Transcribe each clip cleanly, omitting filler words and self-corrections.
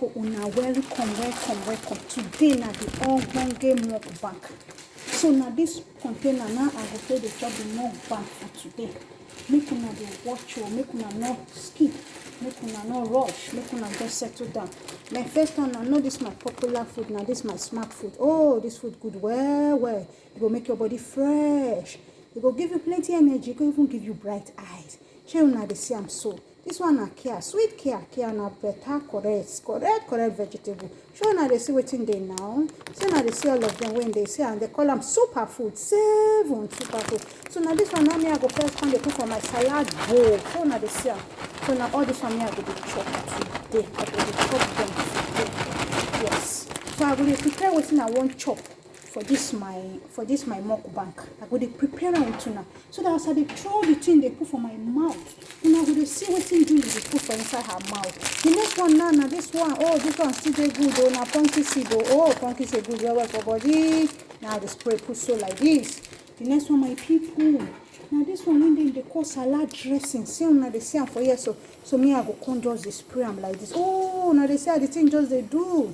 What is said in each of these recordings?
people, una welcome. Today na the ogbonge mukbang. So now this container now I go take the chop the mukbang for today. Make una dey watch o, make una no skip, make una no rush, make una just settle down. My first one, I know this my popular food, now this my smart food. Oh, this food good well. It will make your body fresh. It will give you plenty energy. It will even give you bright eyes. Shey una dey see am so. This one na kia, sweet kia na better, correct vegetable. Shey una dey see wetin dey now. So now they see all of them when they say and they call them superfood. 7 superfood. So now this one now me I go first come dey put for my salad bowl. So now they see am. So now all this one me I go dey chop today. I go dey chop them today. Yes. So I go dey prepare wetin I want chop for this my mukbang. I go dey prepare am with una. So that as I dey throw the thing they put for my mouth, una go dey see wetin Julie dey put for inside her mouth. The next one now, this one, oh, this one still dey good. Oh, na pumpkin seed. Oh, pumpkin seed good well for body. Now the spray put so like this. The next one, my people. Now this one when they call salad dressing. See una dey see am for here. So me I go come just dey spray am like this. Oh, now they say the thing just they do.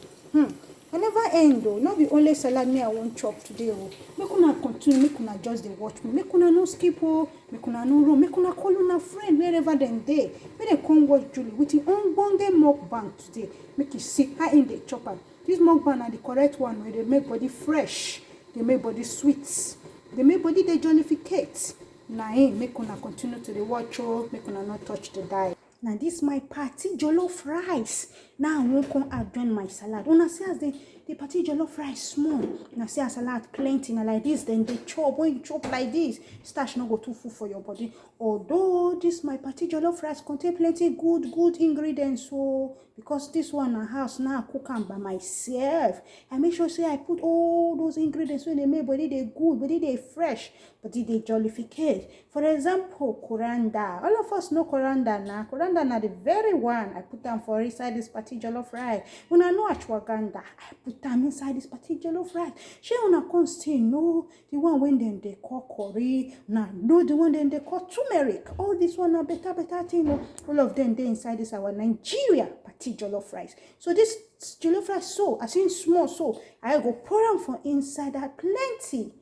I never end though. Not the only salad me I won't chop today. Oh, make una continue, make una just dey watch me. Make una no skip oh, make una no run, make una call una friend wherever them dey. Make they come watch Julie with the ogbonge mukbang today. Make you see how in the chopper. This mukbang are the correct one where they make body fresh, they make body sweet, they make body they jollificate. Now make una continue to the watch oh, make una not touch the diet. Now this my party jollof rice. Now I won't come add join my salad. When I see as the party jollof rice small, and I see a salad plenty now like this, then they chop. When you chop like this, starch not go too full for your body. Although this my party jollof rice contain plenty good ingredients. So because this one a house now I cook am by myself, I make sure say I put all those ingredients when they make body they good, body they fresh, body they jollificate. For example, coriander. All of us know coriander now. Coriander na the very one I put them for inside this party jollof rice. When I know ashwagandha, I put them inside this party jollof rice. She una come still know the one when them they call curry, now know the one then they call turmeric. All this one are better thing. All of them they inside this our Nigeria party jollof rice. So this jollof rice so I seen small so I go pour them for inside that plenty.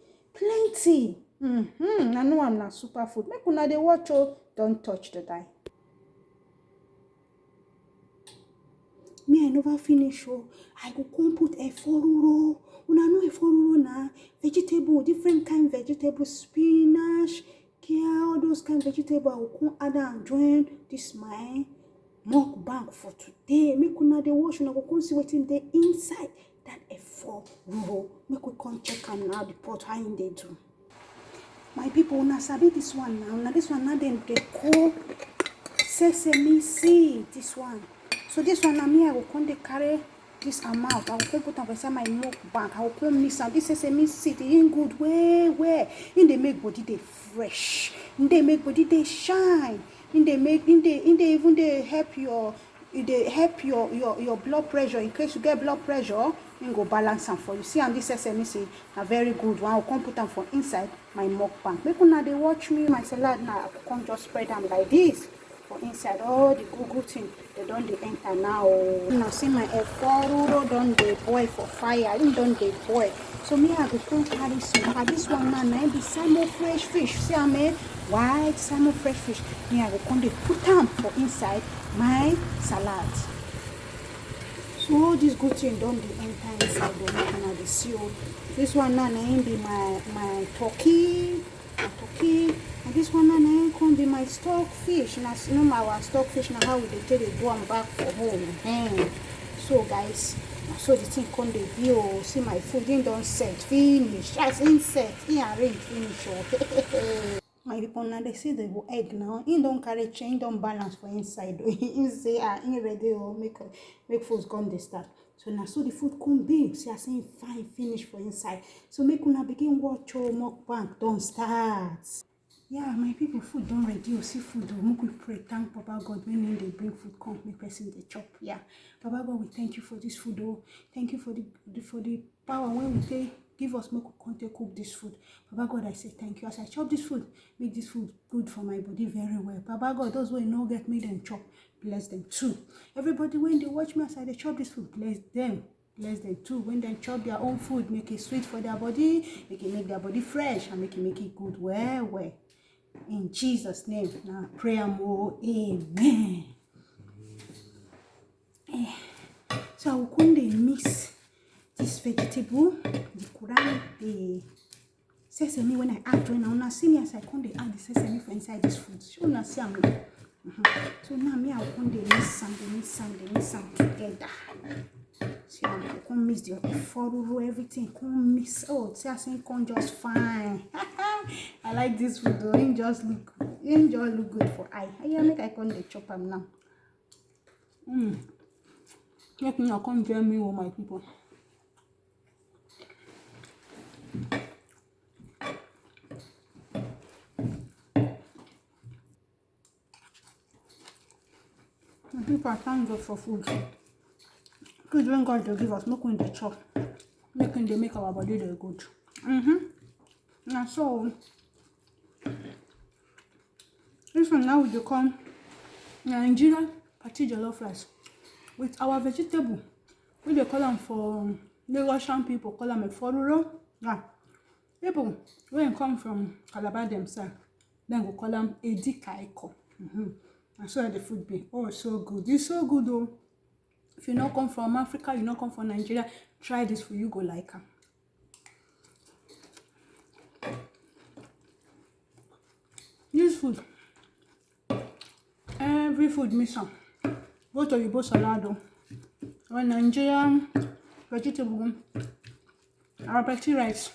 I know I'm not superfood. Make una dey watch oh, don't touch the dye. Me I never finish oh. I go come put eforuro. Una know eforuro na vegetable, different kind vegetable, spinach, kale, all those kind vegetable. I will come add and join this my mukbang for today. Make una dey watch, una go come see wetin dey inside that eforuro. Make we come check am now the pot how in dey do. My people, una sabi this one now. Now this one now then they call sesame seed. This one. So this one now me I will come they carry this amount. I will come put on inside my mukbang. I will come mix am. This sesame seed it ain't good where. In they make body they fresh. In they make body they shine. In they even they help your blood pressure. In case you get blood pressure, you go balance them for you. See, and this sesame seed a very good one. I will come put them for inside my mukbang. Make una they watch me my salad now. I will come just spread them like this for inside. All the good thing they don't they enter now. Now see my eforuro don't they boil for fire. It don't they boil. So me I go come carry some. This one now be salmon fresh fish. See I made white salmon fresh fish. Me I go come they put them for inside my salad. So all this good thing don't be enter inside the make una dey see oh. This one now be my turkey, and this one now come be my stockfish. Now you know our stockfish now how we dey take dey do am back for home. So guys, so the thing come dey be oh. See my food in don't set finish. As in set, in arrange finish oh. My people now they see the egg now. In don't carry chain, don't balance for inside. In say in ready or make food come they start. So now so the food come big. See I saying fine finish for inside. So make una begin watch your mukbang don't start. Yeah, my people food don't ready. You see food do make we pray thank Papa God when they bring food come make person they chop. Yeah, Papa God we thank you for this food oh. Thank you for the power when we take Give us make we come take cook this food. Baba God, I say thank you. As I chop this food, make this food good for my body very well. Baba God, those who no get me them chop, bless them too. Everybody when they watch me as I chop this food, bless them. Bless them too. When they chop their own food, make it sweet for their body, make their body fresh, and make it good well. In Jesus' name, now pray and more. Amen. So I will come and mix this vegetable, the Quran, the sesame. When I add join, now see me as I come and add the sesame for inside this food. So now see me. So now me I will come and mix some together. See I will come mix the follow everything. Come mix. Oh, see I say come just fine. I like this food though. It just look good for eye. I make I come the chop them now. Make me come join me with my people. My people, thank God for food. Because when God will give us, make we the chop. Making they make our body very good. Now so this one now will come Nigerian party jollof rice with our vegetable. We they call them for the Russian people call them a foruro. Yeah. People when come from Calabar themselves, then we call them edikaiko. And so the food be so good. It's so good though. If you not come from Africa, you not come from Nigeria, try this for you go like them. This food, every food missing. Go to Yibo salad or Nigerian vegetable, our party rice.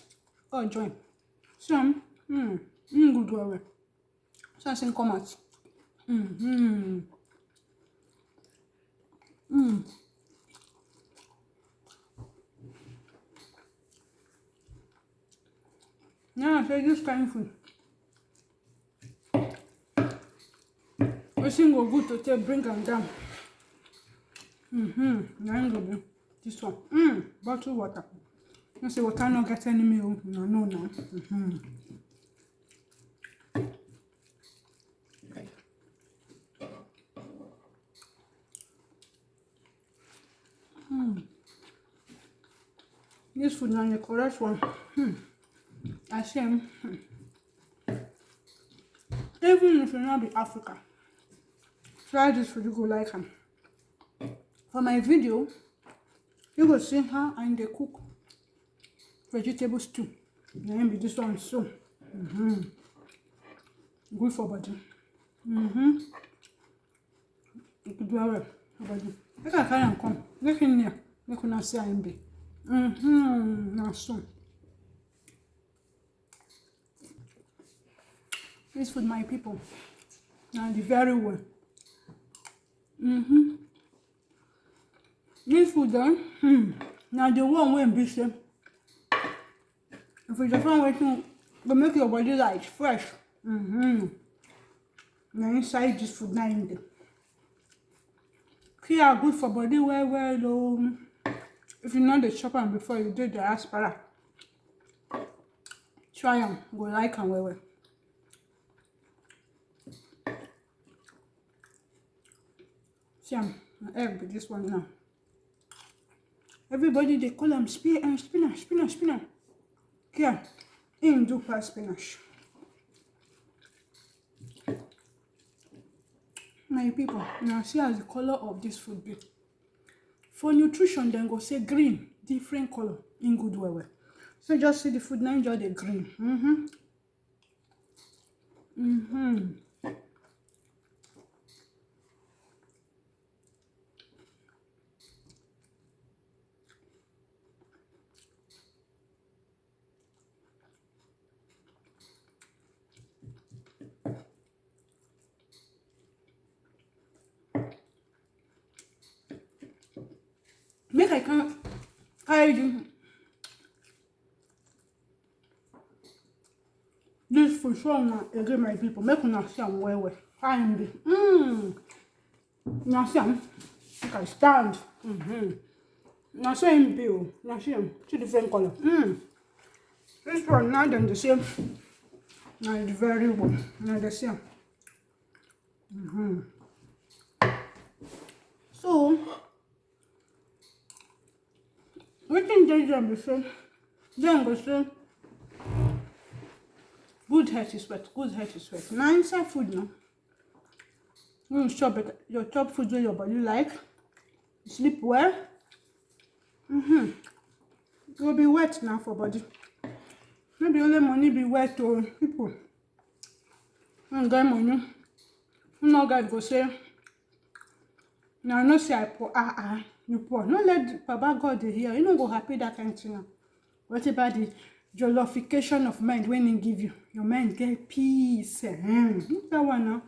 Oh join. Some good well. So I say come out. Now I say this kind of food. We think go good to take bring them down. Now go be this one. Bottle water. You say water not get any milk. No now. This food now the correct one. I say even if you not be Africa, try this food, you go like them. For my video, you go see how and they cook vegetable stew. Then be this one so good for body. You could do well for body. I can carry and come. Make in here. Make una see I'm be. Now so. This food, my people. Now the very well. This food now the one way be say. If you just want to make your body like fresh. Now inside this food now in there. Here are good for body well. If you know the chopper before you do the aspara, try them. Go like them well. See, egg with this one now. Everybody they call them spinach. Here, in do pass spinach. My people, now see how the color of this food be. For nutrition, then go say green, different color in good way. So just see the food now, enjoy the green. Make I can't do this for sure now again my people. Make una see am well. Fine be. Now see am. You can stand. Now see him be. Now see him. Two different color. This one now then the same. Now it's very well. Now the same. So, what can they do? Say, then go say, good health is wealth. Good health is wealth. Now inside food now. You chop it. You chop food where your body like. You sleep well. It will be wet now for body. Maybe only money be wet to people. And get money. No God go say. Now no say I poor. You poor. No let Baba God hear. You no go happy that kind of thing now. What about the jollification of mind when he give you? Your mind get peace. That one now.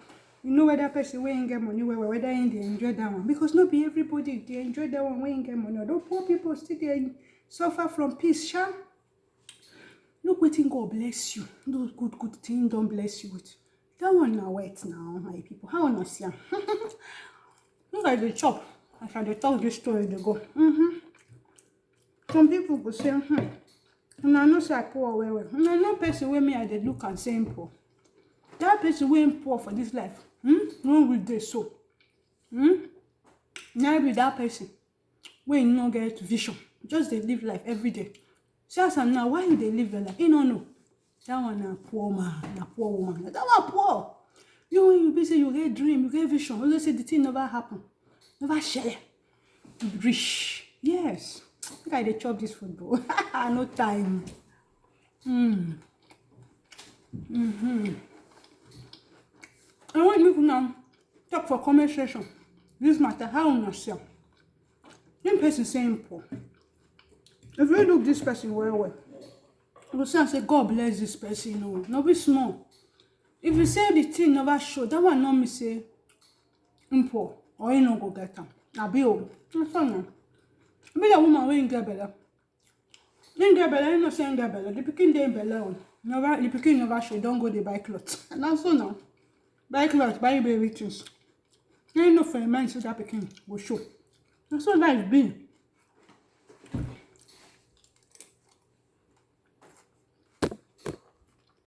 You know whether person when get money, whether they enjoy that one. Because not be everybody they enjoy that one when get money. Those poor people still they suffer from peace, sha. Look what God bless you. Those good things don't bless you with. That one now wet now, my people. How not see? Look at the chop. As I talk this story, they go. Some people go say, and I know say I poor well. And I know person where me I they look and say poor. That person who ain't poor for this life. No will they so. Now be that person when no get vision. Just they live life every day. See as now, why you they live your life? You don't know. That one a poor man, a poor woman. That one poor. You when you be say you get dream, you get vision. You say the thing never happen. Never share. You rich. Yes. I think I they chop this food, bro. No time. I want you to now talk for comment section. This matter, how on yourself. One person saying poor. If you look this person well, you say God bless this person. No, not be small. If you say the thing never show, that one not me say poor or you no go get them. I be old. That's fine. Be the woman when you get better. You get better, you know saying get better. The pikin dey better. Never, the pikin never show. Don't go dey buy clothes. And also now. Buy clothes, buy baby things. You know for a man so that pikin will show. That's what life be.